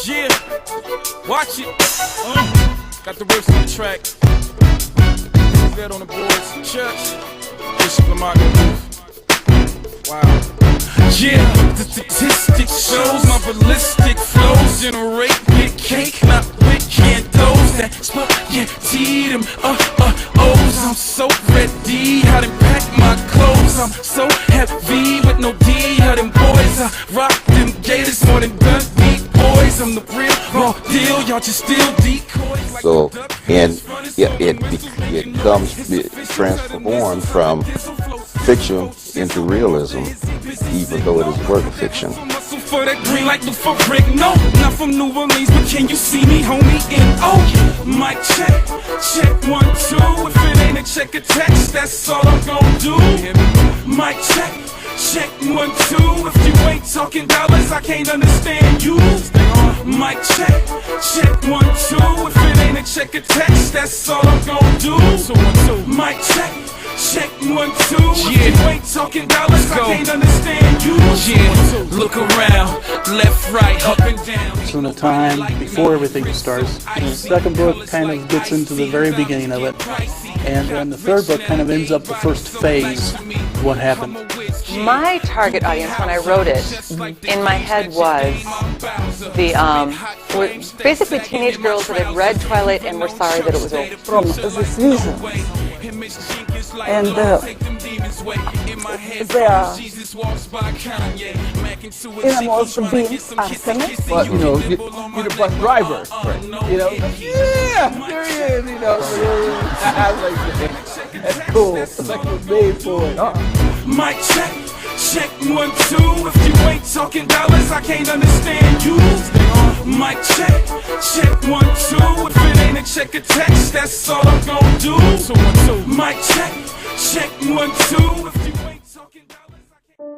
Yeah, watch it. Got the words on the track. Dead on the boards. Church. Bishop Lamar. Wow. Yeah, the statistics shows my ballistic flows generate big cake, not big candles that spaghetti them O's. I'm so ready, how to pack my clothes. I'm so heavy with no D, how them boys. I rock them gators more than Dundee boys. I'm the real raw deal, y'all just still decoys. Like So, and it transformed from fiction into realism, even though it is a work of fiction. For that green like the fabric, no, not from New Orleans, but can you see me, homie? In mic check, check 1, 2. If it ain't a check a text, that's all I'm gon' do. Mic check, check 1, 2. If you ain't talking dollars, I can't understand you. Mic check, check 1, 2. If it ain't a check a text, that's all I'm gon' do. Mic check. Check 1, 2. If you ain't talking dollars, I can't understand you. Yeah, look around, left, right, up and down. So in a time before everything starts, the second book kind of gets into the very beginning of it, and then the third book kind of ends up the first phase of what happened. My target audience when I wrote it, in my head was were basically teenage girls that had read Twilight and were sorry that it was over. From the season. And they are animals being arsenic. But you're the bus driver. Right. Yeah, there he is. I was like, that's cool. It's like it was made for it. Mic check, check 1, 2. If you ain't talking dollars, I can't understand you. Mic check, check 1, 2. If it ain't a check a text, that's all I'm gon' do. Mic check, check 1, 2. If you ain't talking dollars, I can't.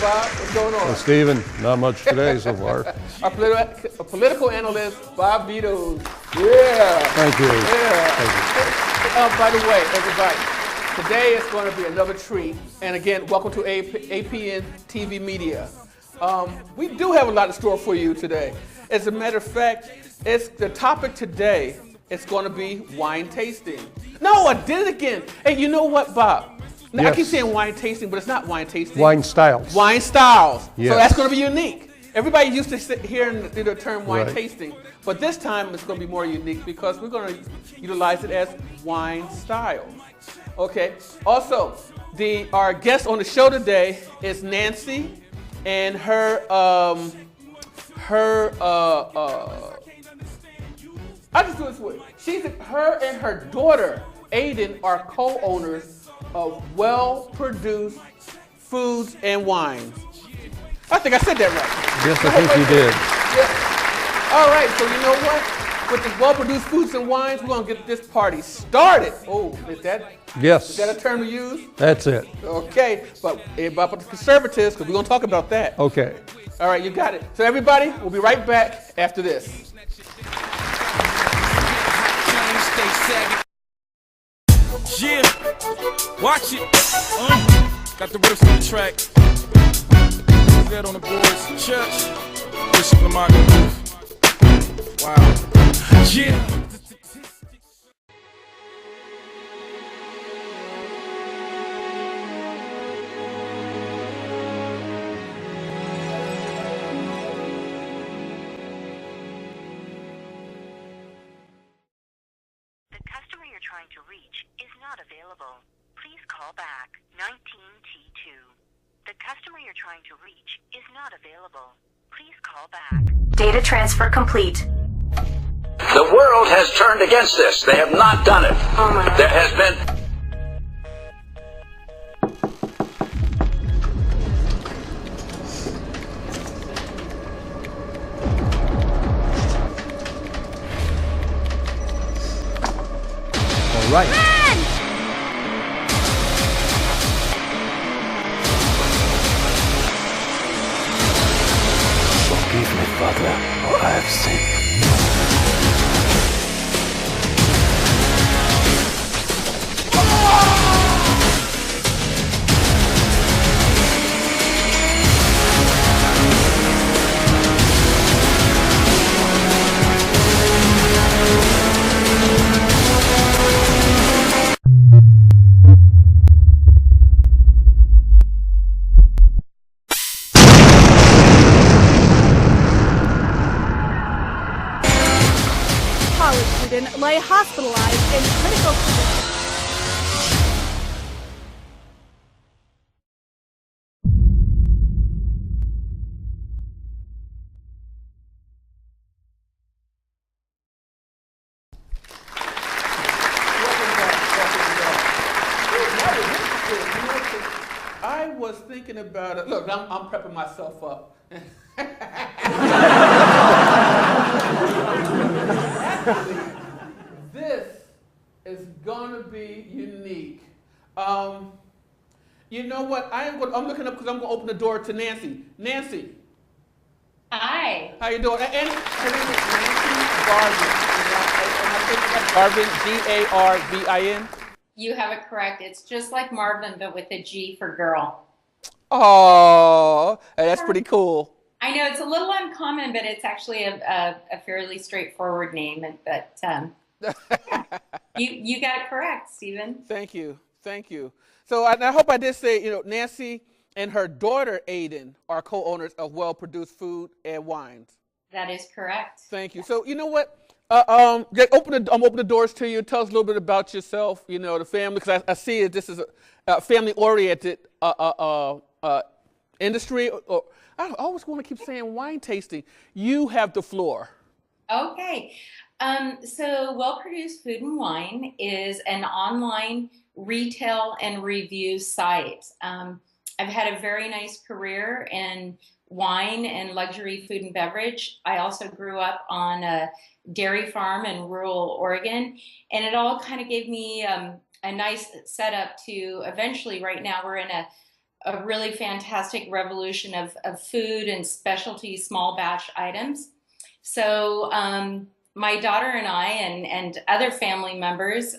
What's going on? Well, Stephen, not much today so far. Our political analyst, Bob Vito's. Yeah. Thank you. Yeah. Thank you. By the way, everybody, today is going to be another treat. And again, welcome to APN TV Media. We do have a lot in store for you today. As a matter of fact, it's the topic today. It's going to be wine tasting. No, I did it again. Hey, you know what, Bob? Now, yes. I keep saying wine tasting, but it's not wine tasting. Wine styles. Wine styles. Yes. So that's going to be unique. Everybody used to hear the term wine Right. tasting, but this time it's going to be more unique because we're going to utilize it as wine styles. Okay. Also, our guest on the show today is Nancy, and I'll just do this with her and her daughter, Aiden, are co-owners of Well-Produced Foods and Wines. I think I said that right. Yes, I think you did. Yeah. All right, so you know what? with the well-produced foods and wines, we're going to get this party started. Oh, is that Yes. a term to use? That's it. Okay, but about the conservatives, because we're going to talk about that. Okay. All right, you got it. So everybody, we'll be right back after this. Yeah, watch it. Got the riffs on the track. That on the boards. Church. Bishop Lamont. Wow. Yeah. The customer you're trying to reach is not available. Please call back 19T2. The customer you're trying to reach is not available. Please call back. Data transfer complete. The world has turned against this. They have not done it. Oh my God. There has been... All right. Forgive me, Father, for I have sinned. College student lay hospitalized in critical condition. I was thinking about it. Look, I'm prepping myself up. Actually, this is gonna be unique. You know what? I'm looking up because I'm gonna open the door to Nancy. Nancy. Hi. How you doing? And her name is Nancy Garvin. Am I saying that? Garvin, G-A-R-V-I-N. You have it correct. It's just like Marvin, but with a G for girl. Oh, that's pretty cool. I know it's a little uncommon, but it's actually a fairly straightforward name. But you got it correct, Stephen. Thank you. So I hope I did say, Nancy and her daughter Aiden are co-owners of Well Produced Food and Wines. That is correct. Thank you. So you know what? I'm open the doors to you. Tell us a little bit about yourself. The family, because I see that this is a family-oriented industry. I always want to keep saying wine tasting. You have the floor. Okay. So Well Produced Food and Wine is an online retail and review site. I've had a very nice career in wine and luxury food and beverage. I also grew up on a dairy farm in rural Oregon, and it all kind of gave me a nice setup to eventually, right now we're in a really fantastic revolution of food and specialty small batch items. So my daughter and I and other family members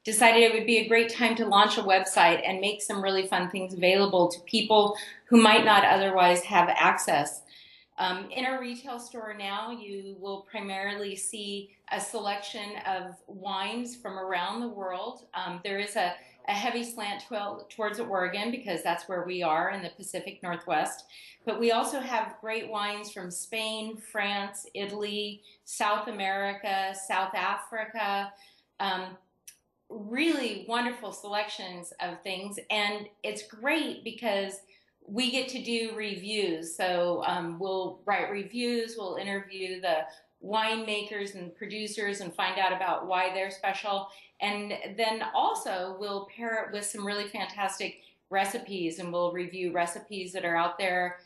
decided it would be a great time to launch a website and make some really fun things available to people who might not otherwise have access. In our retail store now, you will primarily see a selection of wines from around the world. There is a heavy slant towards Oregon because that's where we are in the Pacific Northwest. But we also have great wines from Spain, France, Italy, South America, South Africa, really wonderful selections of things. And it's great because we get to do reviews. So we'll write reviews, we'll interview the winemakers and producers and find out about why they're special. And then also we'll pair it with some really fantastic recipes, and we'll review recipes that are out there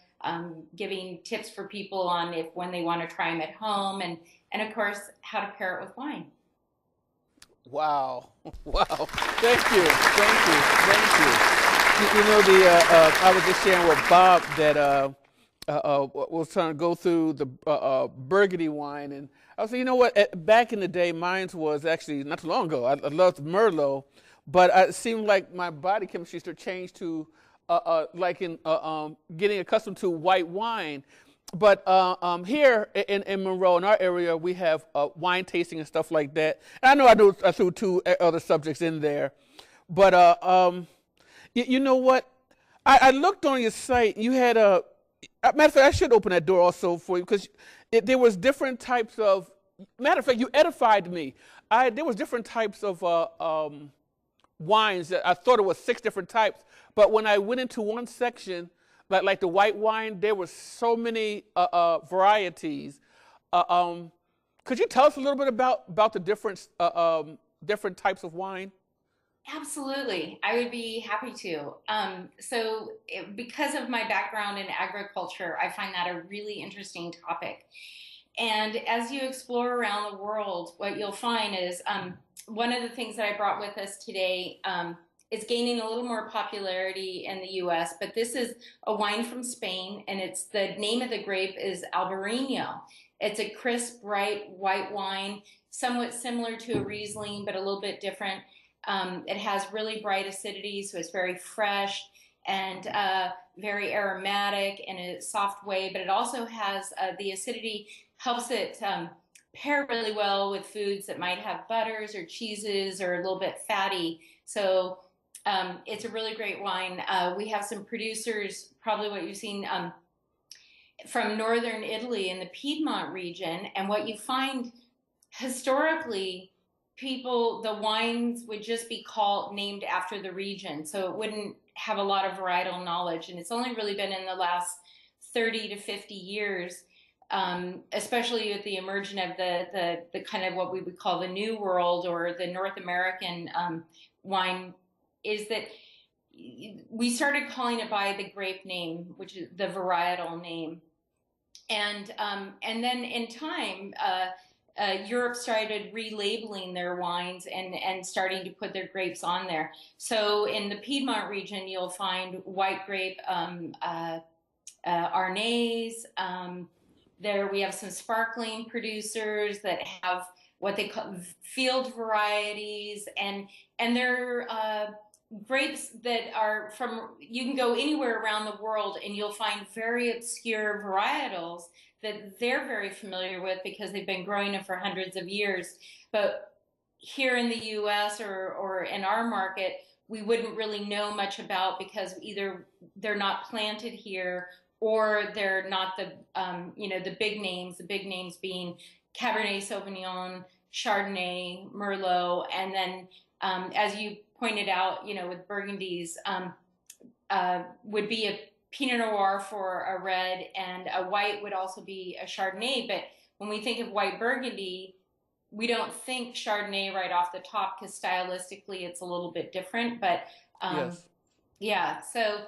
giving tips for people on when they want to try them at home, and of course, how to pair it with wine. Wow. Wow. Thank you. Thank you. Thank you. You know, I was just sharing with Bob that was trying to go through the Burgundy wine, and I was saying, you know what? Back in the day, mine was actually not too long ago. I loved Merlot, but it seemed like my body chemistry started to change to like in getting accustomed to white wine. But here in Monroe, in our area, we have wine tasting and stuff like that. And I know I threw two other subjects in there. But you know what? I looked on your site. You had a matter of fact, I should open that door also for you, because there was different types of. Matter of fact, you edified me. There was different types of wines. I thought it was 6 different types, but when I went into one section, like the white wine, there were so many varieties. Could you tell us a little bit about the different types of wine? Absolutely, I would be happy to. Because of my background in agriculture, I find that a really interesting topic. And as you explore around the world, what you'll find is one of the things that I brought with us today is gaining a little more popularity in the U.S., but this is a wine from Spain, and the name of the grape is Albarino. It's a crisp, bright, white wine, somewhat similar to a Riesling, but a little bit different. It has really bright acidity, so it's very fresh and very aromatic in a soft way, but it also has the acidity helps it pair really well with foods that might have butters or cheeses or a little bit fatty. So it's a really great wine. We have some producers, probably what you've seen from northern Italy in the Piedmont region, and what you find historically, the wines would just be named after the region, so it wouldn't have a lot of varietal knowledge. And it's only really been in the last 30 to 50 years, especially with the emergence of the kind of what we would call the New World or the North American wine, is that we started calling it by the grape name, which is the varietal name. And then in time, Europe started relabeling their wines and starting to put their grapes on there. So in the Piedmont region, you'll find white grape Arnais. There we have some sparkling producers that have what they call field varieties, and they're grapes that are you can go anywhere around the world and you'll find very obscure varietals that they're very familiar with because they've been growing them for hundreds of years. But here in the US or in our market, we wouldn't really know much about, because either they're not planted here or they're not the big names being Cabernet Sauvignon, Chardonnay, Merlot, and then as you pointed out, with Burgundies, would be a Pinot Noir for a red, and a white would also be a Chardonnay. But when we think of white Burgundy, we don't think Chardonnay right off the top, because stylistically it's a little bit different. But yes. Yeah, so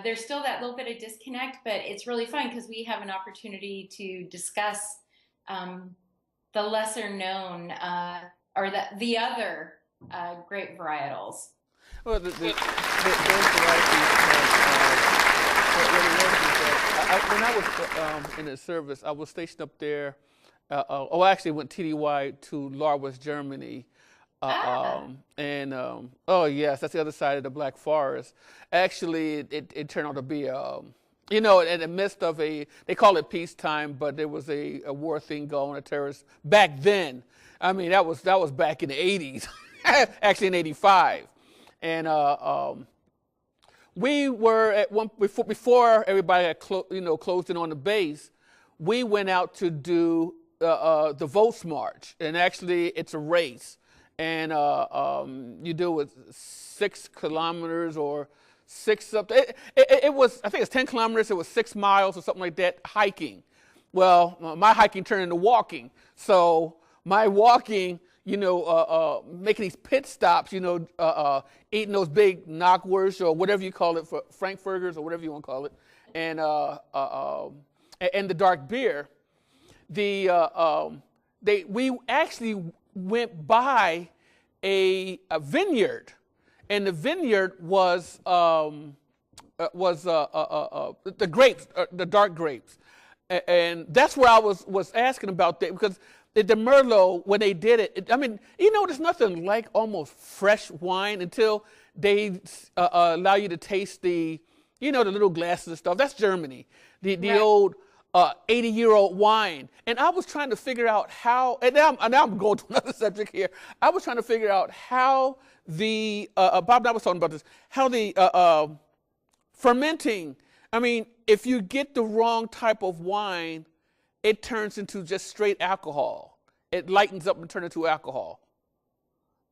there's still that little bit of disconnect, but it's really fun because we have an opportunity to discuss the lesser known or the other grape varietals. Well, those varieties when I was in the service, I was stationed up there. I actually went TDY to Larwitz, Germany. Oh yes, that's the other side of the Black Forest. Actually, it turned out to be, in the midst of they call it peacetime, but there was a war thing going, a terrorist back then. I mean, that was back in the 80s, actually in 85. And we were at before everybody had closed in on the base. We went out to do the Votes March, and actually it's a race, and you do it 6 kilometers or 6 up. It was, I think it's 10 kilometers. It was 6 miles or something like that hiking. Well, my hiking turned into walking, so my walking, making these pit stops, eating those big knockwursts or whatever you call it, for frankfurters or whatever you want to call it, and the dark beer. We actually went by a vineyard, and the vineyard was the grapes, the dark grapes, and that's where I was asking about that, because the Merlot, when they did it, there's nothing like almost fresh wine until they allow you to taste the little glasses and stuff. That's Germany, the old 80-year-old wine. And I was trying to figure out how, and now I'm going to another subject here. I was trying to figure out how Bob and I was talking about this, how the fermenting, if you get the wrong type of wine, it turns into just straight alcohol. It lightens up and turns into alcohol.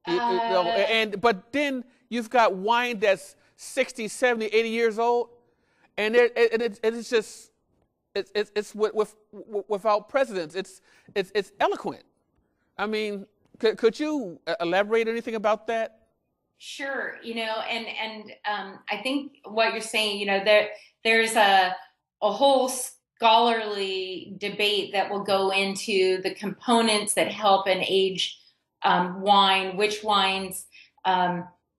But then you've got wine that's 60, 70, 80 years old, and it's just, it's without precedence. It's eloquent. Could you elaborate anything about that? Sure. And I think what you're saying, there's a whole scholarly debate that will go into the components that help an aged wine, which wines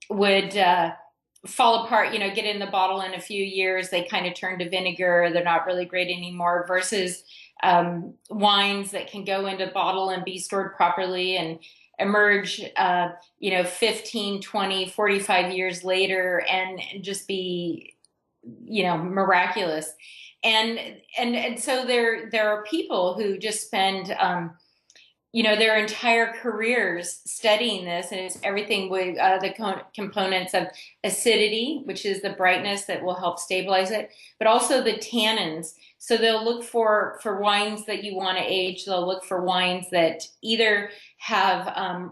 would fall apart, get in the bottle in a few years, they kind of turn to vinegar, they're not really great anymore, versus wines that can go into bottle and be stored properly and emerge 15, 20, 45 years later and just be miraculous. And so there are people who just spend their entire careers studying this, and it's everything with the components of acidity, which is the brightness that will help stabilize it, but also the tannins. So they'll look for wines that you want to age. They'll look for wines that either have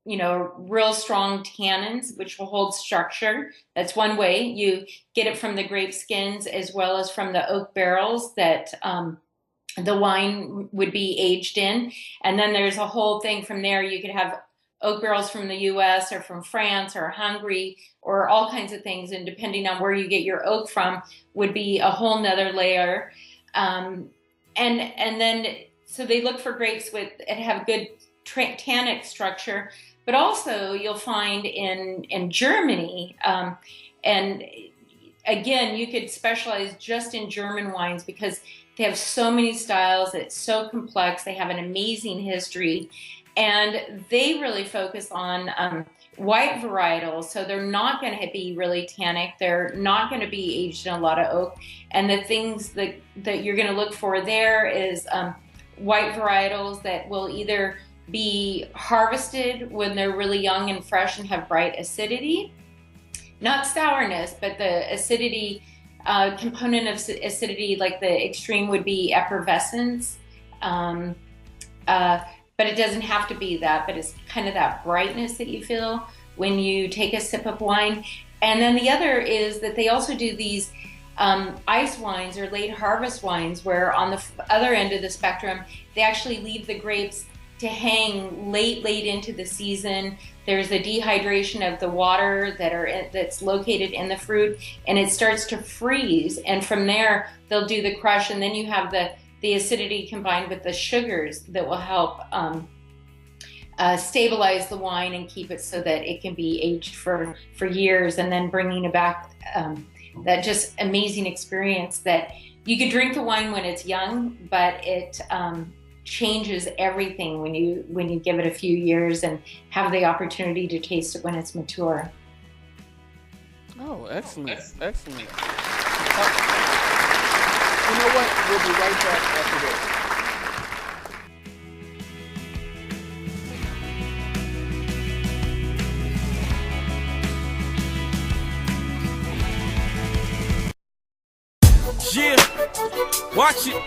real strong tannins, which will hold structure. That's one way. You get it from the grape skins as well as from the oak barrels that the wine would be aged in. And then there's a whole thing from there. You could have oak barrels from the US or from France or Hungary or all kinds of things. And depending on where you get your oak from would be a whole nother layer. And then, so they look for grapes that have good tannic structure, but also you'll find in Germany, and again, you could specialize just in German wines because they have so many styles. It's so complex. They have an amazing history, and they really focus on white varietals. So they're not going to be really tannic. They're not going to be aged in a lot of oak. And the things that you're going to look for there is white varietals that will either be harvested when they're really young and fresh and have bright acidity, not sourness, but the acidity. Component of acidity, like the extreme would be effervescence, but it doesn't have to be that, but it's kind of that brightness that you feel when you take a sip of wine. And then the other is that they also do these ice wines or late harvest wines, where on the other end of the spectrum, they actually leave the grapes to hang late into the season. There's a dehydration of the water that's located in the fruit, and it starts to freeze. And from there, they'll do the crush, and then you have the acidity combined with the sugars that will help stabilize the wine and keep it so that it can be aged for years, and then bringing it back that just amazing experience that you could drink the wine when it's young, but it changes everything when you give it a few years and have the opportunity to taste it when it's mature. Oh, excellent. Excellent. You know what? We'll be right back after this. Yeah, watch it.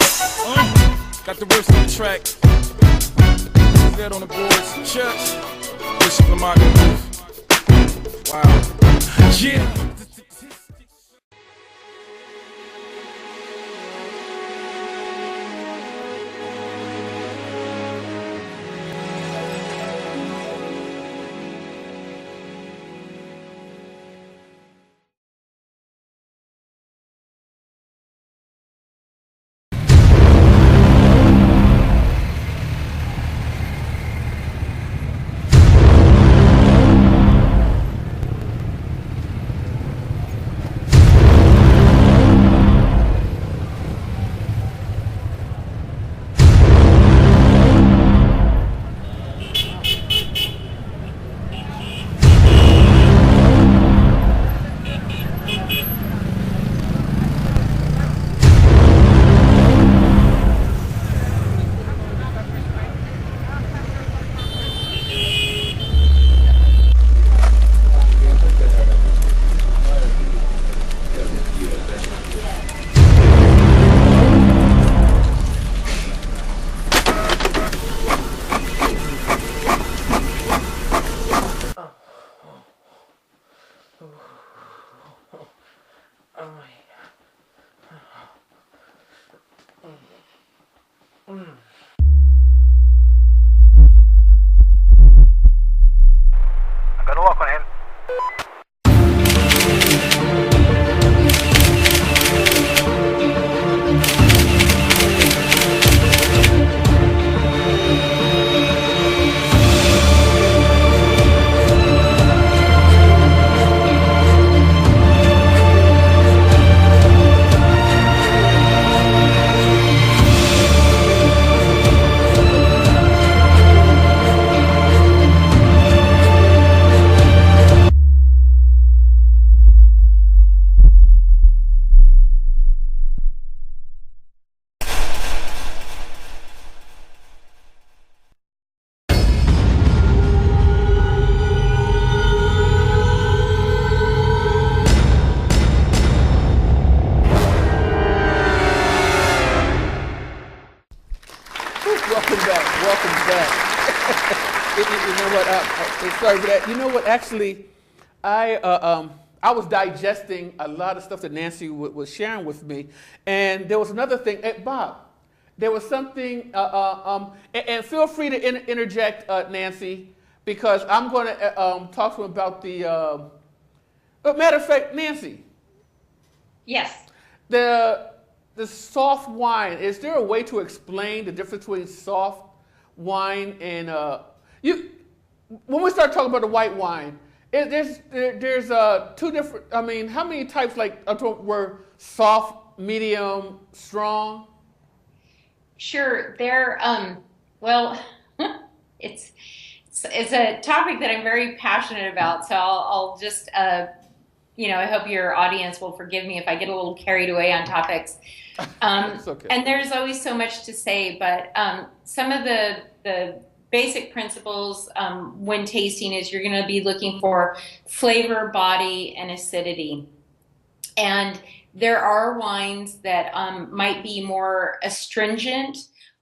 Got the words on the track. That on the boards. Church. Bishop Lamont. Wow. Yeah. Good luck on him. Welcome back. Welcome back. You know what? Sorry for that. You know what? Actually, I was digesting a lot of stuff that Nancy was sharing with me, and there was another thing. Hey, Bob, there was something. And feel free to interject, Nancy, because I'm going to talk to him about the. Matter of fact, Nancy. Yes. The soft wine, is there a way to explain the difference between soft wine and when we start talking about the white wine, there's two different, I mean, how many types were soft, medium, strong? Sure. Well, it's a topic that I'm very passionate about, so I'll just I hope your audience will forgive me if I get a little carried away on topics. It's okay. And there's always so much to say, but some of the basic principles when tasting is you're going to be looking for flavor, body, and acidity. And there are wines that might be more astringent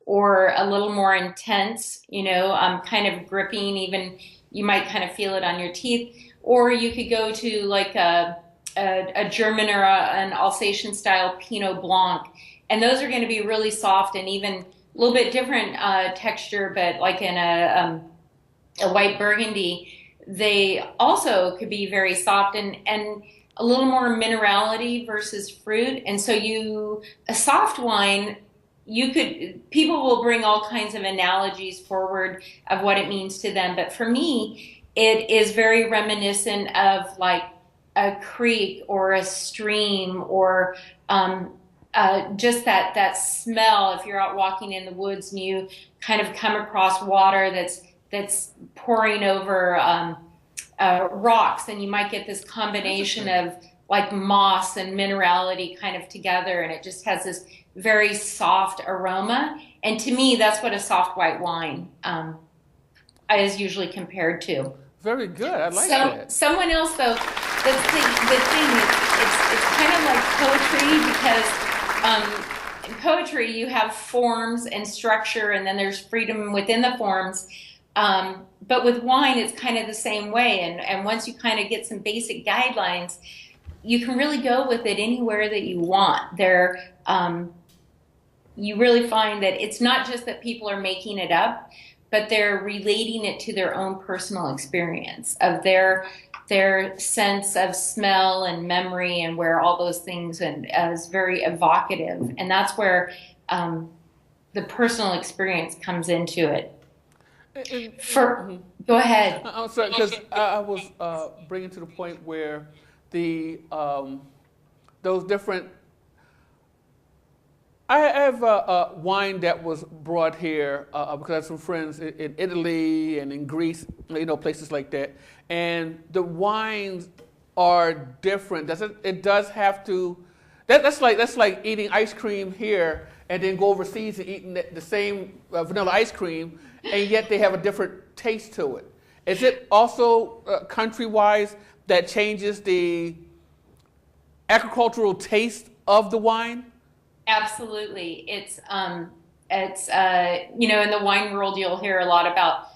or a little more intense, kind of gripping, even you might kind of feel it on your teeth. Or you could go to like a German or an Alsatian style Pinot Blanc, and those are going to be really soft and even a little bit different texture, but like in a white Burgundy, they also could be very soft and a little more minerality versus fruit. And so a soft wine, people will bring all kinds of analogies forward of what it means to them, but for me, it is very reminiscent of like a creek or a stream or just that smell. If you're out walking in the woods and you kind of come across water that's pouring over rocks, and you might get this combination of like moss and minerality kind of together, and it just has this very soft aroma. And to me, that's what a soft white wine is usually compared to. Very good. I like that. Someone else, though, the thing it's kind of like poetry, because in poetry you have forms and structure, and then there's freedom within the forms. But with wine, it's kind of the same way. And once you kind of get some basic guidelines, you can really go with it anywhere that you want. You really find that it's not just that people are making it up, but they're relating it to their own personal experience of their sense of smell and memory, and where all those things is very evocative. And that's where the personal experience comes into it. Go ahead. I'm sorry, because I was bringing to the point where those different. I have a wine that was brought here because I have some friends in Italy and in Greece, places like that. And the wines are different. It does have to. That's like eating ice cream here and then go overseas and eating the same vanilla ice cream, and yet they have a different taste to it. Is it also country-wise that changes the agricultural taste of the wine? Absolutely. It's in the wine world, you'll hear a lot about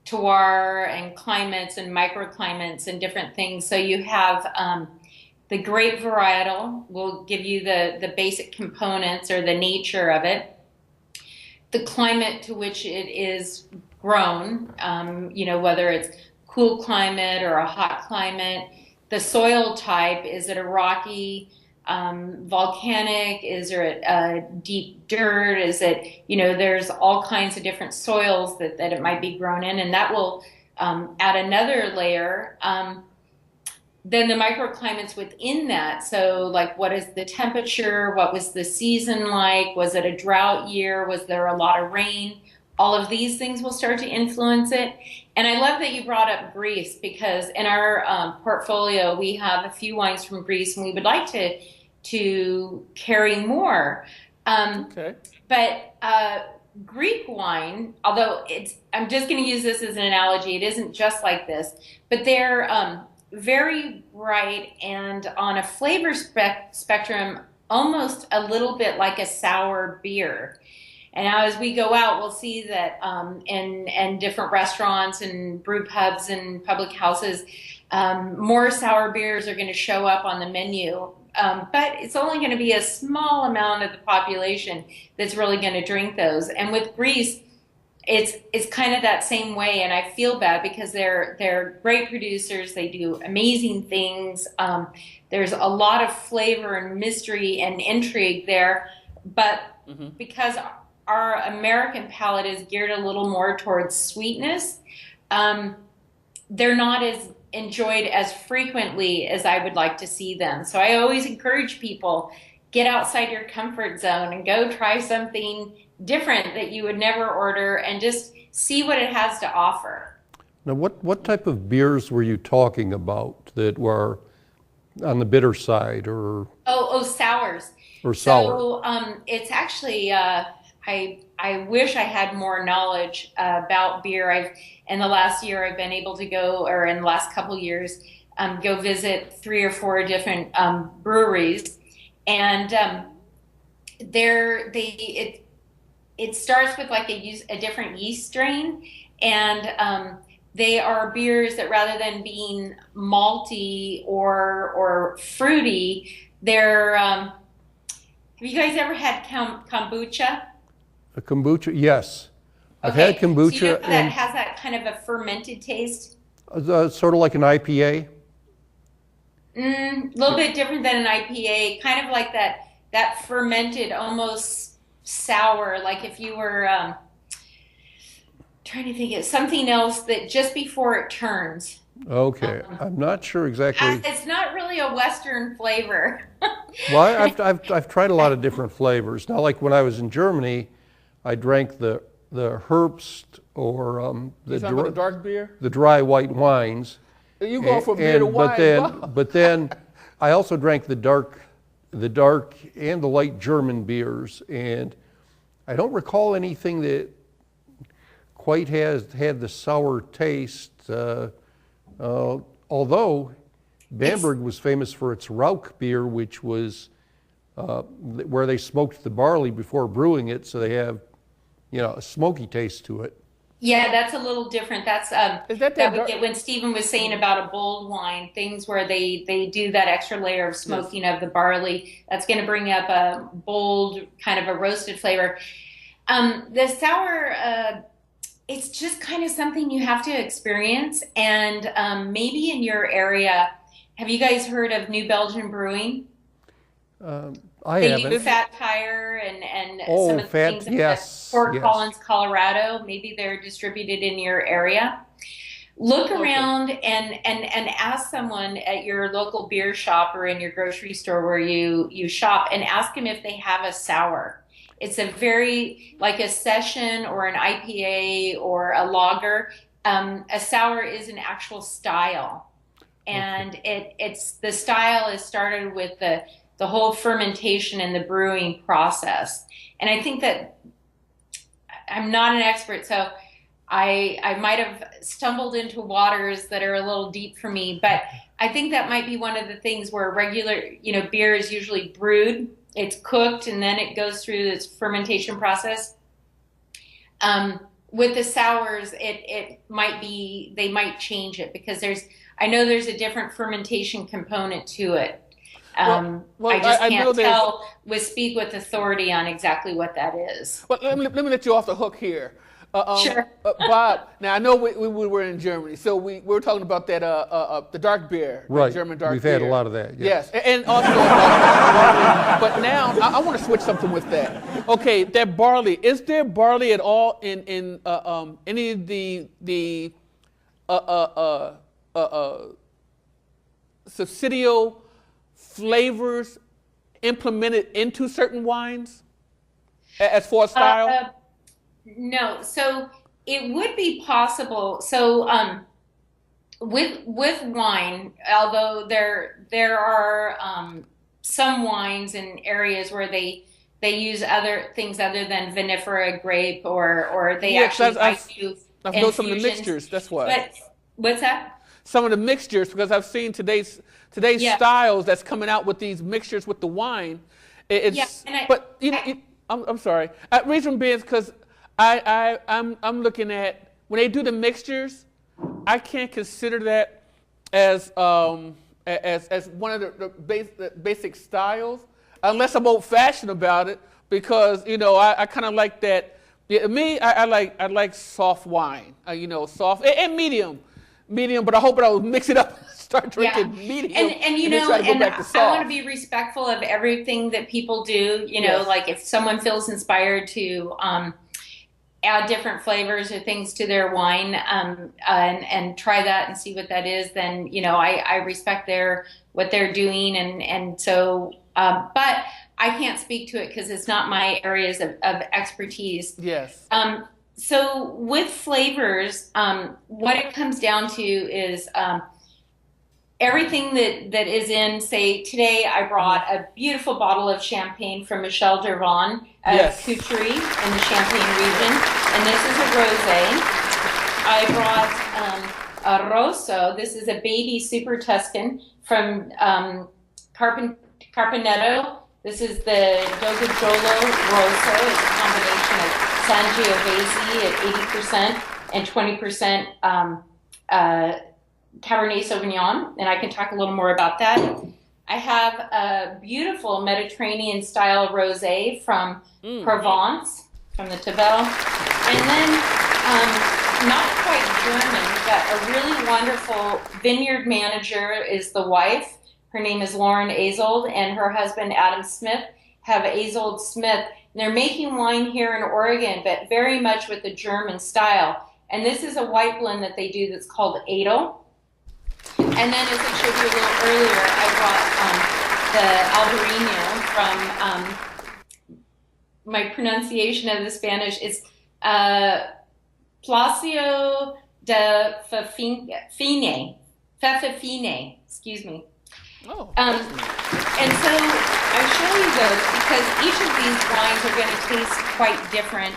terroir and climates and microclimates and different things. So you have The grape varietal will give you the basic components or the nature of it. The climate to which it is grown, whether it's cool climate or a hot climate. The soil type, is it a rocky, volcanic? Is there a deep dirt? Is it, there's all kinds of different soils that it might be grown in, and that will add another layer. Then the microclimates within that. So like, what is the temperature? What was the season like? Was it a drought year? Was there a lot of rain? All of these things will start to influence it. And I love that you brought up Greece, because in our portfolio, we have a few wines from Greece, and we would like to carry more. Okay. But Greek wine, although I'm just going to use this as an analogy, it isn't just like this, but they're very bright and on a flavor spectrum, almost a little bit like a sour beer. And now as we go out, we'll see that in different restaurants and brew pubs and public houses, more sour beers are going to show up on the menu. But it's only going to be a small amount of the population that's really going to drink those. And with Greece, it's kind of that same way, and I feel bad because they're great producers. They do amazing things. There's a lot of flavor and mystery and intrigue there, but because our American palate is geared a little more towards sweetness, they're not as enjoyed as frequently as I would like to see them. So I always encourage people, get outside your comfort zone and go try something different that you would never order and just see what it has to offer. Now, what type of beers were you talking about that were on the bitter side or? Oh, sours. Or sour. So it's actually, I wish I had more knowledge about beer. In the last year, I've been able to go, or in the last couple years, go visit 3 or 4 different breweries, and it starts with like a different yeast strain, and they are beers that rather than being malty or fruity, they're. Have you guys ever had kombucha? A kombucha, yes. I've had kombucha. So that has that kind of a fermented taste? Sort of like an IPA? A little bit different than an IPA, kind of like that fermented, almost sour, like if you were trying to think of something else that just before it turns. Okay, I'm not sure exactly. It's not really a Western flavor. Well, I've tried a lot of different flavors. Now, like when I was in Germany, I drank the Herbst or the dark beer, the dry white wines. You go from beer to wine. But then I also drank the dark and the light German beers, and I don't recall anything that quite had the sour taste. Although Bamberg was famous for its Rauch beer, which was where they smoked the barley before brewing it, so they have, a smoky taste to it. Yeah, that's a little different. That's that we get when Stephen was saying about a bold wine, things where they do that extra layer of smoking of the barley. That's going to bring up a bold kind of a roasted flavor. The sour, it's just kind of something you have to experience. And maybe in your area, have you guys heard of New Belgium Brewing? They do Fat Tire and some of the things in Fort Collins, Colorado. Maybe they're distributed in your area. Look around and ask someone at your local beer shop or in your grocery store where you shop, and ask them if they have a sour. It's a very, like a session or an IPA or a lager. A sour is an actual style. And it's the style is started with the whole fermentation and the brewing process. And I think that I'm not an expert, so I might have stumbled into waters that are a little deep for me, but I think that might be one of the things where regular, beer is usually brewed, it's cooked, and then it goes through its fermentation process. With the sours, it might be, they might change it because I know there's a different fermentation component to it. I just I know can't there's- speak with authority on exactly what that is. But let me let you off the hook here. Sure. Bob, now I know we were in Germany, so we were talking about that the dark beer, Right. German dark We've beer. had a lot of that. Yes, and also about but now I want to switch something with that. Okay, that barley. Is there barley at all in any of the subsidial flavors implemented into certain wines as far as style? No, so it would be possible. So with wine, although there are some wines in areas where they use other things other than vinifera grape or they actually do I've known some of the infusions. mixtures. That's why. But what's that? Some of the mixtures, because I've seen today's styles that's coming out with these mixtures with the wine. I'm sorry. Reason being is because I'm looking at when they do the mixtures, I can't consider that as one of the basic styles unless I'm old-fashioned about it, because I kind of like that. Yeah, me, I like soft wine. Soft and medium, but I hope I don't mix it up. Start drinking medium, and I want to be respectful of everything that people do. Like if someone feels inspired to add different flavors or things to their wine and try that and see what that is, then I respect what they're doing, and so but I can't speak to it because it's not my areas of expertise. Yes. So with flavors, what it comes down to is everything that is in, say, today I brought a beautiful bottle of champagne from Michel Dervon of Coutry in the Champagne region, and this is a rosé. I brought a Rosso. This is a baby Super Tuscan from Carpenetto. This is the Dogajolo Rosso. It's a combination of Sangiovese at 80% and 20% Cabernet Sauvignon, and I can talk a little more about that. I have a beautiful Mediterranean-style rosé from Provence, from the Tavel, and then not quite German, but a really wonderful vineyard manager is the wife. Her name is Lauren Azold, and her husband Adam Smith have Azold Smith. And they're making wine here in Oregon, but very much with the German style. And this is a white blend that they do that's called Edel. And then, as I showed you a little earlier, I brought the Albarino from, my pronunciation of the Spanish is Palacio de Fefefine, excuse me. Oh. And so I show you those because each of these wines are going to taste quite different.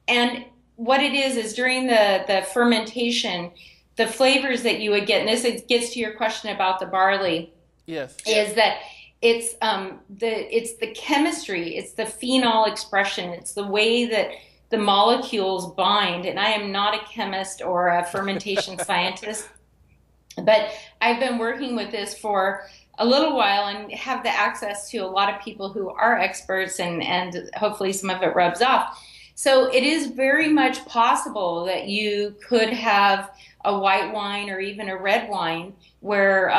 And what it is during the fermentation, the flavors that you would get, and this gets to your question about the barley, yes, is that it's the chemistry, it's the phenol expression, it's the way that the molecules bind. And I am not a chemist or a fermentation scientist, but I've been working with this for a little while and have the access to a lot of people who are experts, and hopefully some of it rubs off. So it is very much possible that you could have a white wine or even a red wine where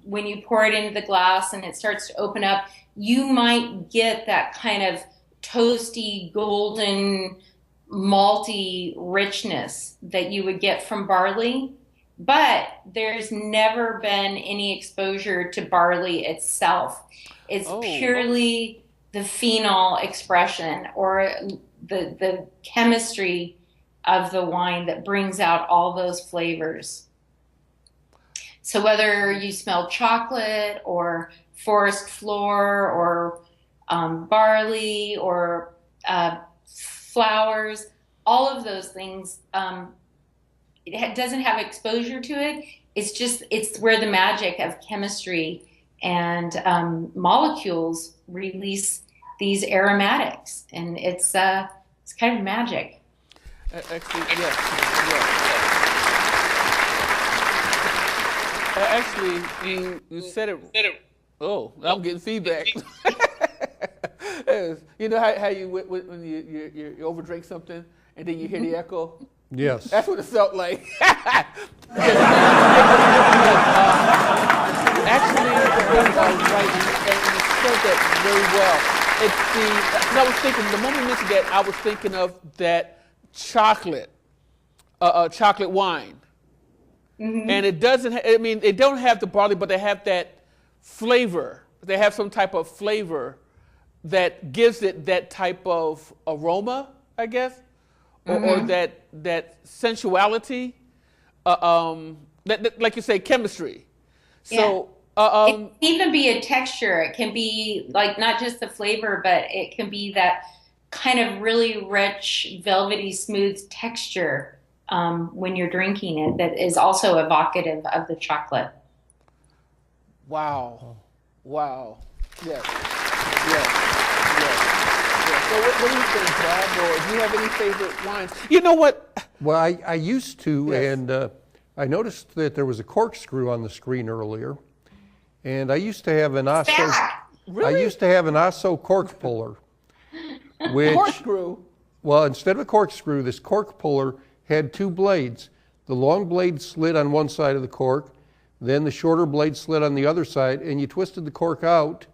when you pour it into the glass and it starts to open up, you might get that kind of toasty, golden, malty richness that you would get from barley. But there's never been any exposure to barley itself. It's purely the phenol expression or the chemistry of the wine that brings out all those flavors. So whether you smell chocolate or forest floor or barley or flowers, all of those things, it doesn't have exposure to it. It's where the magic of chemistry and molecules release these aromatics, and it's kind of magic. Actually, yes. Actually, you said it Oh, I'm getting feedback. You know how you when you overdrink something and then you hear the echo? Yes. That's what it felt like. Actually, right, and you said that very well. It's and I was thinking, the moment you mentioned that, I was thinking of that chocolate wine. Mm-hmm. And it doesn't, they don't have the barley, but they have that flavor. They have some type of flavor that gives it that type of aroma, I guess, or that sensuality, that, like you say, chemistry. So it can even be a texture. It can be like not just the flavor, but it can be that kind of really rich, velvety, smooth texture when you're drinking it that is also evocative of the chocolate. Wow. Yes. So what do you think, Bob? Or do you have any favorite wines? You know what? Well, I used to, and I noticed that there was a corkscrew on the screen earlier, and I used to have an Asso. Really? I used to have an Asso cork puller. Which, corkscrew? Well, instead of a corkscrew, this cork puller had two blades. The long blade slid on one side of the cork, then the shorter blade slid on the other side, and you twisted the cork out,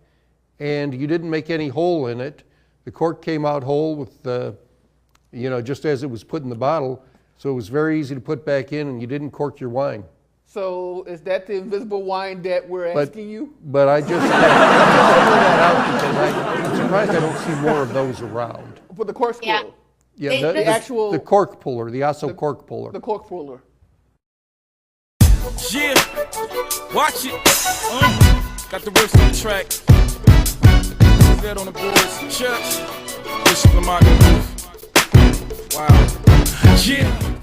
and you didn't make any hole in it. The cork came out whole with just as it was put in the bottle, so it was very easy to put back in, and you didn't cork your wine. So is that the invisible wine that we're asking you? But I just threw that out because I'm surprised I don't see more of those around. For the corkscrew? Yeah, the actual... The cork puller, the Asso cork puller. The cork puller. Yeah, watch it. Got the riffs on the track. That on the boards. Church. Bishop Lamar. Wow. Yeah.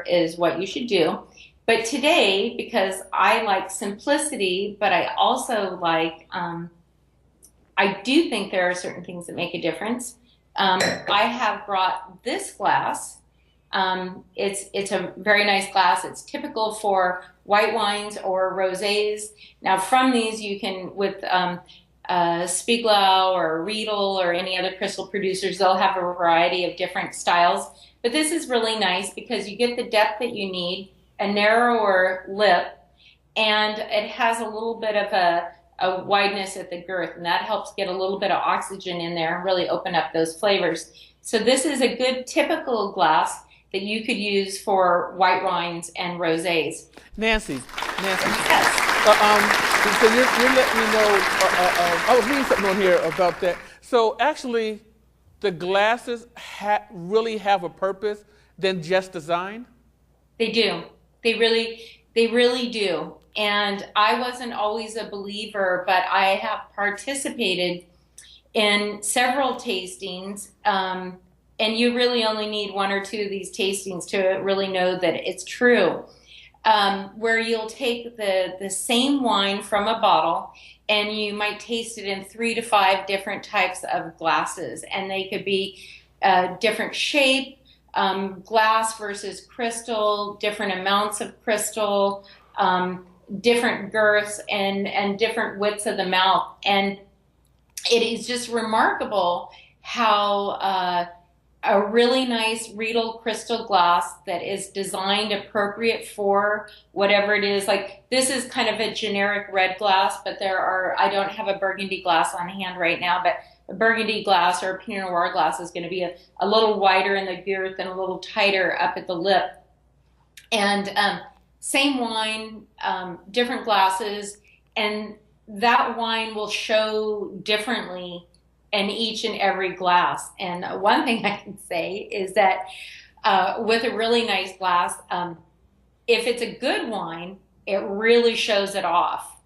Is what you should do. But today, because I like simplicity, but I also like, I do think there are certain things that make a difference. I have brought this glass. It's a very nice glass. It's typical for white wines or rosés. Now from these you can, with Spieglau or Riedel or any other crystal producers, they'll have a variety of different styles. But this is really nice because you get the depth that you need, a narrower lip, and it has a little bit of a wideness at the girth, and that helps get a little bit of oxygen in there and really open up those flavors. So this is a good typical glass that you could use for white wines and rosés. Nancy. Yes. So you're letting me know, I was reading something on here about that. So actually, the glasses really have a purpose than just design? They do. They really do. And I wasn't always a believer, but I have participated in several tastings. And you really only need one or two of these tastings to really know that it's true. Where you'll take the same wine from a bottle and you might taste it in 3 to 5 different types of glasses, and they could be different shape, glass versus crystal, different amounts of crystal, different girths and different widths of the mouth. And it is just remarkable how a really nice Riedel crystal glass that is designed appropriate for whatever it is. Like this is kind of a generic red glass, but I don't have a burgundy glass on hand right now, but a burgundy glass or a Pinot Noir glass is going to be a little wider in the girth and a little tighter up at the lip. And same wine, different glasses, and that wine will show differently in each and every glass. And one thing I can say is that with a really nice glass, if it's a good wine, it really shows it off.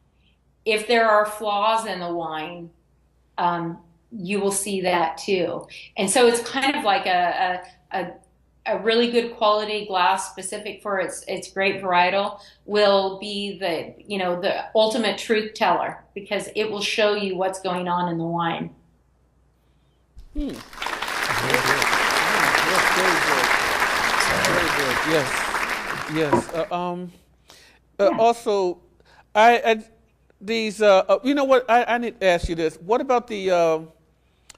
If there are flaws in the wine, you will see that too. And so it's kind of like a really good quality glass specific for its grape varietal will be the ultimate truth teller, because it will show you what's going on in the wine. Very good. Very good. Yes. Also, you know what? I need to ask you this. What about the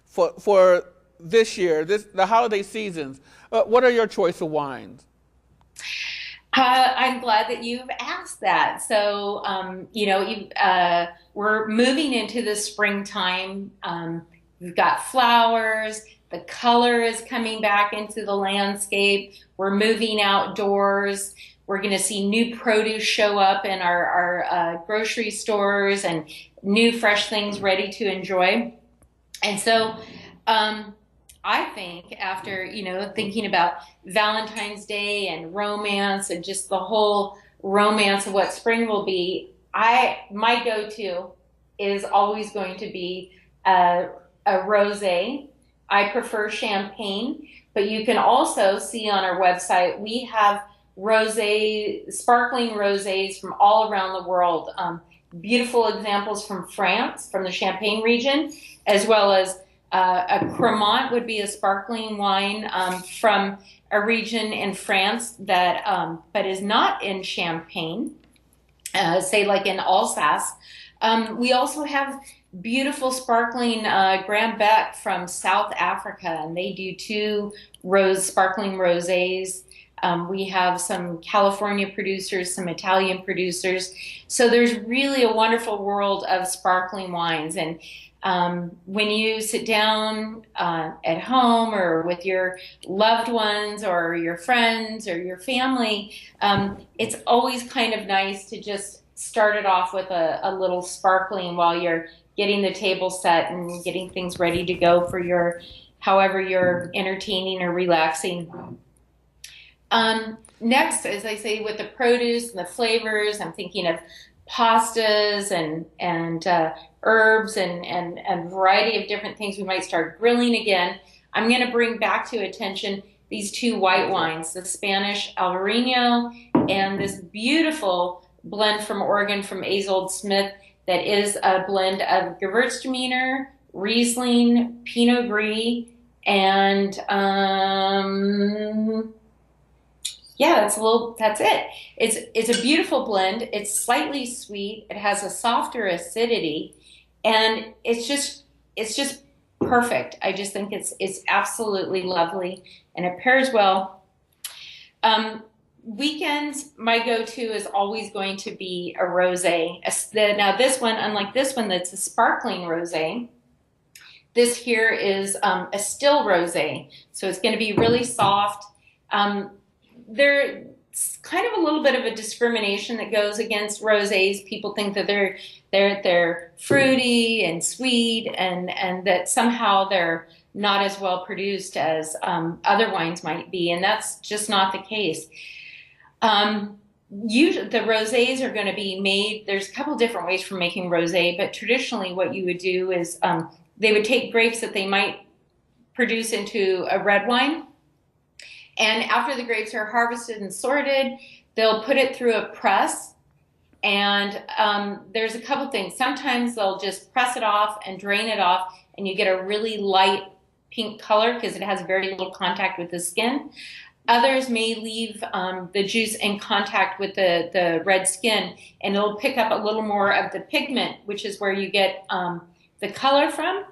for this year, the holiday seasons? What are your choice of wines? I'm glad that you've asked that. So, we're moving into the springtime. We've got flowers. The color is coming back into the landscape. We're moving outdoors. We're going to see new produce show up in our grocery stores and new fresh things ready to enjoy. And so I think after, thinking about Valentine's Day and romance and just the whole romance of what spring will be, my go-to is always going to be a rosé. I prefer champagne, but you can also see on our website, we have sparkling rosés from all around the world. Beautiful examples from France, from the Champagne region, as well as a Cremant would be a sparkling wine from a region in France that but is not in Champagne, say like in Alsace. We also have beautiful sparkling Grand Bec from South Africa, and they do 2 sparkling rosés. We have some California producers, some Italian producers. So there's really a wonderful world of sparkling wines. And when you sit down at home or with your loved ones or your friends or your family, it's always kind of nice to just start it off with a little sparkling while you're getting the table set and getting things ready to go for however you're entertaining or relaxing. Next, as I say, with the produce and the flavors, I'm thinking of pastas and herbs and a variety of different things. We might start grilling again. I'm going to bring back to attention these 2 white wines, the Spanish Albarino and this beautiful blend from Oregon from Azold Smith that is a blend of Gewürztraminer, Riesling, Pinot Gris, and that's it. It's a beautiful blend. It's slightly sweet. It has a softer acidity, and it's just perfect. I just think it's absolutely lovely, and it pairs well. Weekends, my go-to is always going to be a rosé. Now this one, unlike this one that's a sparkling rosé, this here is a still rosé. So it's going to be really soft. There's kind of a little bit of a discrimination that goes against rosés. People think that they're fruity and sweet, and that somehow they're not as well produced as other wines might be, and that's just not the case. Usually the rosés are going to be made, there's a couple different ways for making rosé, but traditionally what you would do is they would take grapes that they might produce into a red wine, and after the grapes are harvested and sorted, they'll put it through a press, and there's a couple things. Sometimes they'll just press it off and drain it off, and you get a really light pink color because it has very little contact with the skin. Others may leave the juice in contact with the red skin, and it'll pick up a little more of the pigment, which is where you get the color from.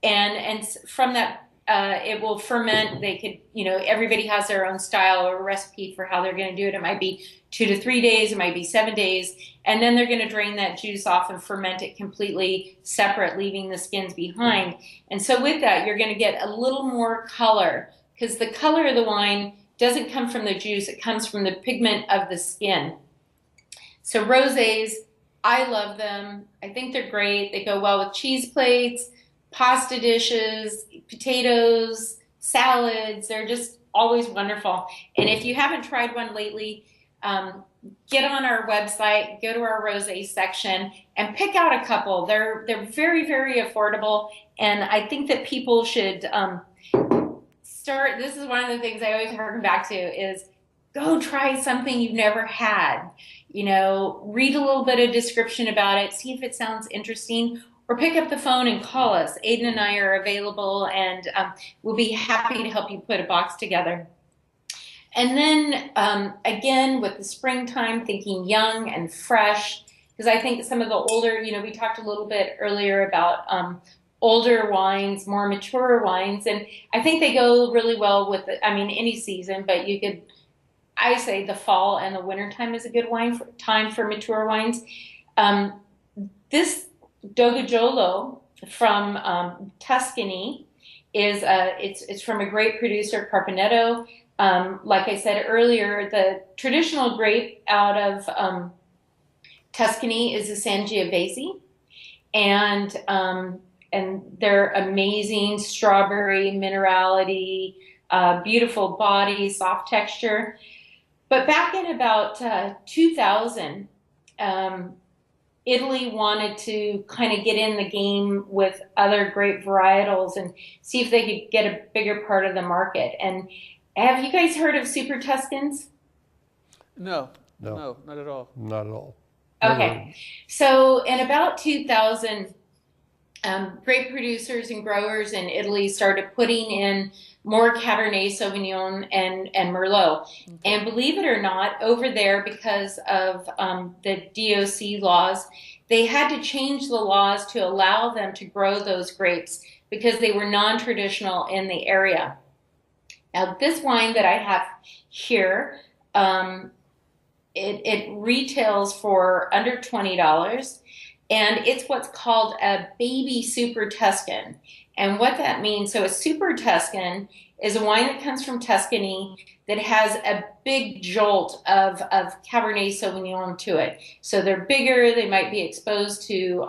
And from that, it will ferment. They could, everybody has their own style or recipe for how they're going to do it. It might be 2 to 3 days, it might be 7 days, and then they're going to drain that juice off and ferment it completely separate, leaving the skins behind. And so with that, you're going to get a little more color, because the color of the wine doesn't come from the juice, it comes from the pigment of the skin. So rosés, I love them. I think they're great. They go well with cheese plates, pasta dishes, potatoes, salads. They're just always wonderful. And if you haven't tried one lately, get on our website, go to our rosé section, and pick out a couple. They're very, very affordable, and I think that people should start. This is one of the things I always harken back to is go try something you've never had. Read a little bit of description about it, see if it sounds interesting, or pick up the phone and call us. Aiden and I are available, and we'll be happy to help you put a box together. And then, again, with the springtime, thinking young and fresh, because I think some of the older, we talked a little bit earlier about older wines, more mature wines, and I think they go really well with, any season, but I say the fall and the winter time is a good time for mature wines. This Dogagiolo from Tuscany is, it's from a great producer, Carpenetto. Like I said earlier, the traditional grape out of Tuscany is the Sangiovese, and they're amazing strawberry minerality, beautiful body, soft texture. But back in about 2000, Italy wanted to kind of get in the game with other grape varietals and see if they could get a bigger part of the market. And have you guys heard of Super Tuscans? No, not at all. Not at all. Okay, so in about 2000, grape producers and growers in Italy started putting in more Cabernet Sauvignon and Merlot. Okay. And believe it or not, over there, because of the DOC laws, they had to change the laws to allow them to grow those grapes because they were non-traditional in the area. Now, this wine that I have here, it retails for under $20, and it's what's called a baby Super Tuscan. And what that means, so a Super Tuscan is a wine that comes from Tuscany that has a big jolt of Cabernet Sauvignon to it. So they're bigger, they might be exposed to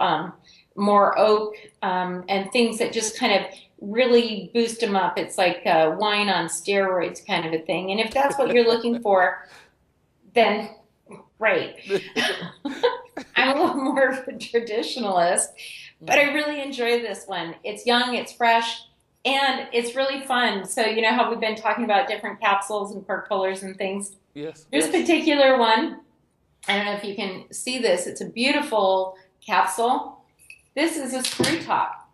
more oak and things that just kind of really boost them up. It's like wine on steroids kind of a thing. And if that's what you're looking for, then great. I'm a little more of a traditionalist, but I really enjoy this one. It's young, it's fresh, and it's really fun. So you know how we've been talking about different capsules and cork pullers and things? Yes. This particular one, I don't know if you can see this, it's a beautiful capsule. This is a screw top.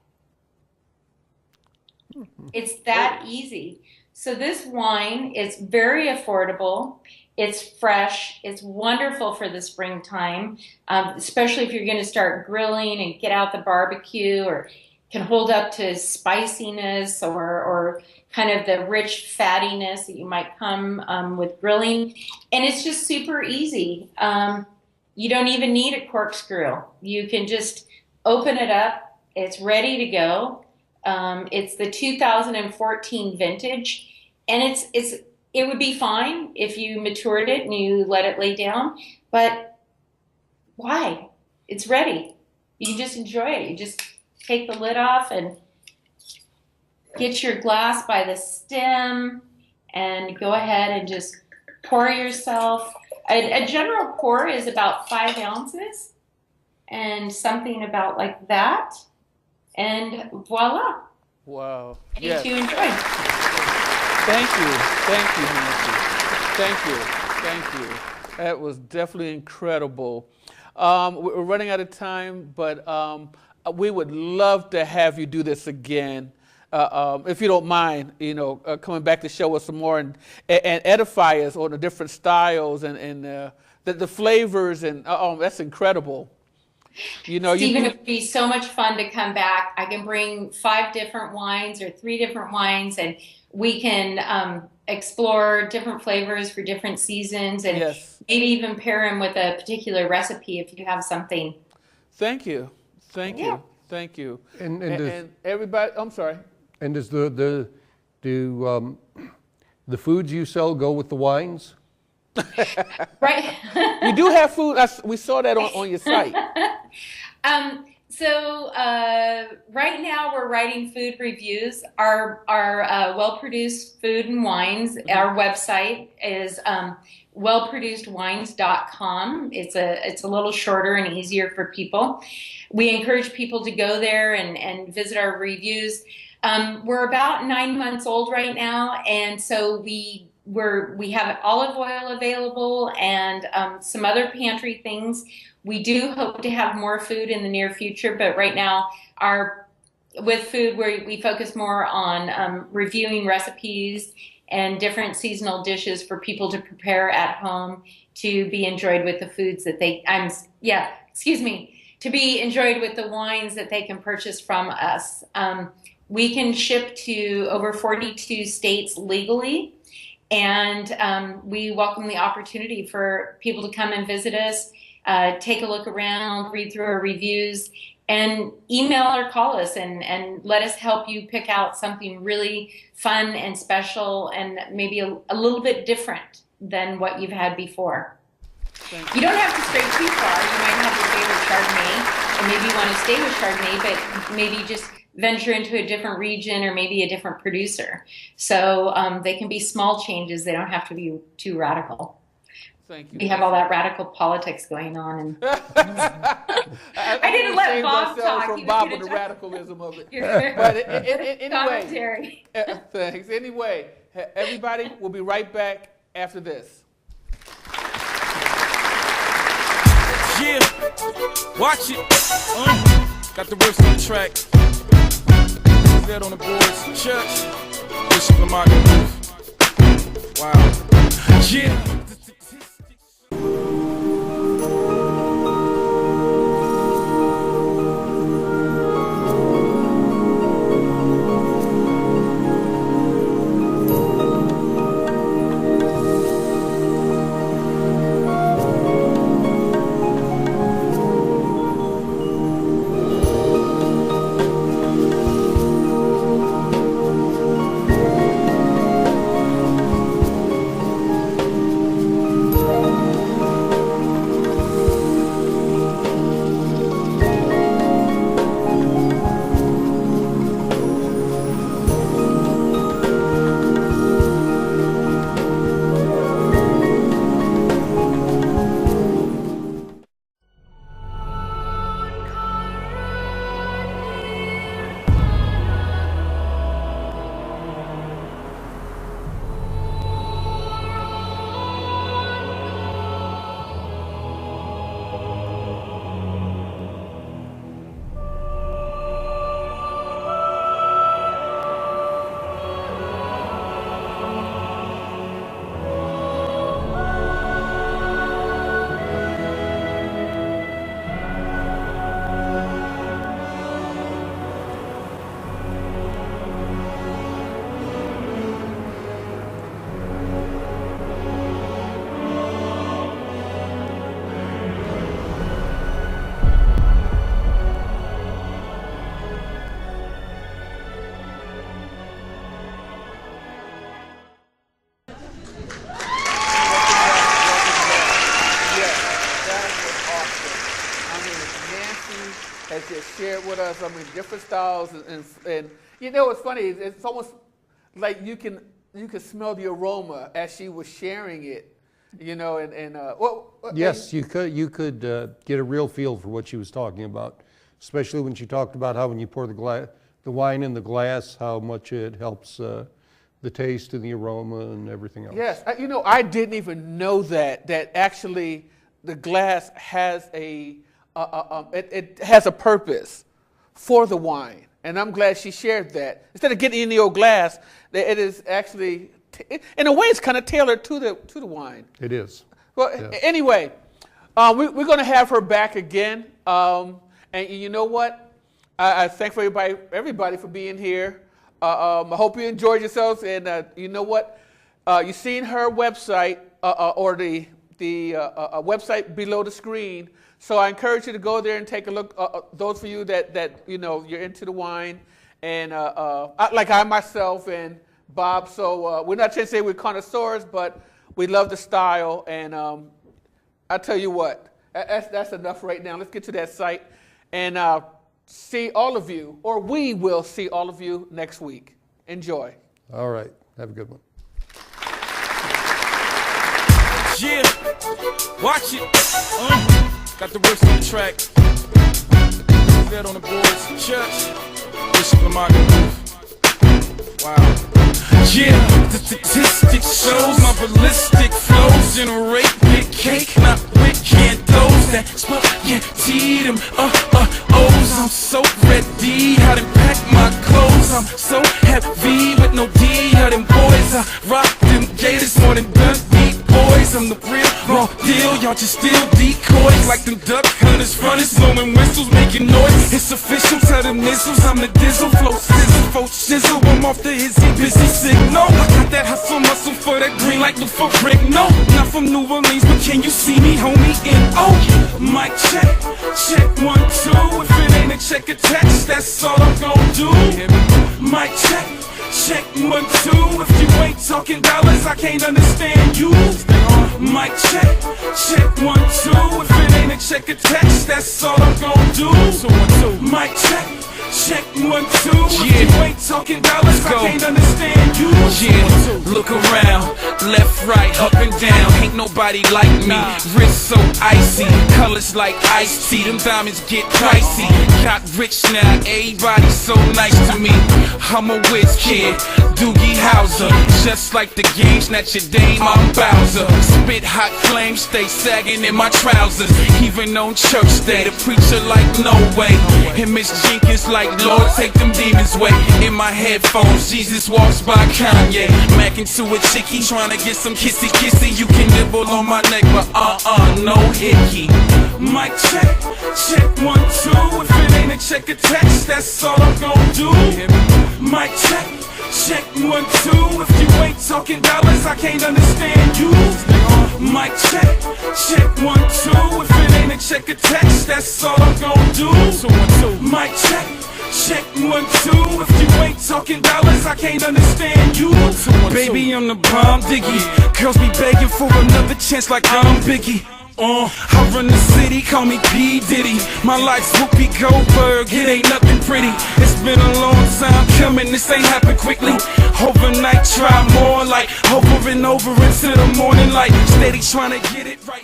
It's that easy. So this wine is very affordable. It's fresh. It's wonderful for the springtime, especially if you're going to start grilling and get out the barbecue, or can hold up to spiciness or kind of the rich fattiness that you might come with grilling. And it's just super easy. You don't even need a corkscrew. You can just open it up. It's ready to go. It's the 2014 vintage, and it would be fine if you matured it and you let it lay down, but why? It's ready. You can just enjoy it. You just take the lid off and get your glass by the stem and go ahead and just pour yourself. A general pour is about 5 ounces and something about like that. And voila. Wow. Ready to enjoy. Thank you. That was definitely incredible. We're running out of time, but we would love to have you do this again. if you don't mind, coming back to show us some more and edify us on the different styles and the flavors, and that's incredible. Stephen, it would be so much fun to come back. I can bring 5 different wines or 3 different wines, and we can explore different flavors for different seasons, and maybe even pair them with a particular recipe if you have something. Thank you. And everybody, I'm sorry. And does do the foods you sell go with the wines? Right. We do have food. We saw that on your site. So right now we're writing food reviews. Our well-produced food and wines. Our website is wellproducedwines.com. It's a little shorter and easier for people. We encourage people to go there and visit our reviews. We're about 9 months old right now, and so we have olive oil available and some other pantry things. We do hope to have more food in the near future, but right now with food we focus more on reviewing recipes and different seasonal dishes for people to prepare at home to be enjoyed with the foods that to be enjoyed with the wines that they can purchase from us. We can ship to over 42 states legally, and we welcome the opportunity for people to come and visit us, take a look around, read through our reviews, and email or call us and let us help you pick out something really fun and special and maybe a little bit different than what you've had before. You don't have to stray too far. You might have your favorite Chardonnay, and maybe you want to stay with Chardonnay, but maybe just venture into a different region or maybe a different producer. So they can be small changes. They don't have to be too radical. Thank you. We have all that radical politics going on, and I didn't let Bob talk. From Bob with the radicalism of it. But anyway, thanks. Anyway, everybody, we'll be right back after this. Yeah, watch it. Got the riffs on the track. That on the boards. Church. Bishop Lamar. Wow. Yeah. Has just shared with us, different styles, and it's funny. It's almost like you can smell the aroma as she was sharing it, Yes, you could get a real feel for what she was talking about, especially when she talked about how when you pour the wine in the glass, how much it helps the taste and the aroma and everything else. Yes, I didn't even know that actually the glass has it has a purpose for the wine. And I'm glad she shared that. Instead of getting in the old glass, it is actually, in a way, it's kind of tailored to the wine. It is. Well, Yeah. Anyway, we're going to have her back again. And you know what? I thank everybody for being here. I hope you enjoyed yourselves. And you know what? You've seen her website or the website below the screen. So I encourage you to go there and take a look. Those of you that you're into the wine, and like I myself and Bob. So we're not trying to say we're connoisseurs, but we love the style. And I tell you what, that's enough right now. Let's get to that site and see all of you, or we will see all of you next week. Enjoy. All right. Have a good one. Yeah, watch it. Got the rest of the track. Fed on the boards. Church. Bishop Lamar. Wow. Yeah, the statistics shows my ballistic flows generate big cake, not with those that spaghetti them O's. I'm so ready, how to pack my clothes. I'm so heavy with no D of them boys. I rock them gators more than Dundee boys. I'm the real raw deal, y'all just steal decoys like them duck hunters, runners, blowing whistles, making noise. It's official, tell them nizzles, I'm the dizzle, flow sizzle, faux shizzle. I'm off the hizzy, busy signal. I got that hustle muscle for that green like the for brick. No, not from New Orleans, but can you see me, homie? In mic check, check 1, 2. If it ain't a check attached, that's all I'm gon' do. Mic check, check 1, 2. If you ain't talking dollars, I can't understand you. Mic check, check 1, 2. If it ain't a check attached, that's all I'm gon' do. Mic check, check 1, 2. If you ain't talking dollars, I can't understand you. Yeah, look around, left, right, up and down. Ain't nobody like me. Wrist so icy, colors like iced tea. Them diamonds get pricey. Got rich now, everybody so nice to me. I'm a whiz kid, Doogie Howser. Just like the game, snatch your dame, I'm Bowser. Spit hot flames, stay sagging in my trousers. Even on church day, the preacher like no way. And Miss Jenkins like, Lord, take them demons away. In my headphones, Jesus walks by Kanye. Macking to a chickie, trying to get some kissy kissy. You can nibble on my neck, but no hickey. Mic check, check 1, 2. If it ain't a check attached, that's all I'm gon' do. Mic check, check 1, 2. If you ain't talking dollars, I can't understand you. Mic check, check 1, 2. If it ain't a check attached, that's all I'm gon' do. Mic check, check 1, 2. If you ain't talking dollars, I can't understand you. Baby, I'm the bomb diggy. Girls be begging for another chance like I'm Biggie. I run the city, call me P. Diddy. My life's Whoopi Goldberg, it ain't nothing pretty. It's been a long time coming, this ain't happened quickly. Overnight, try more like over and over into the morning light. Steady trying to get it right.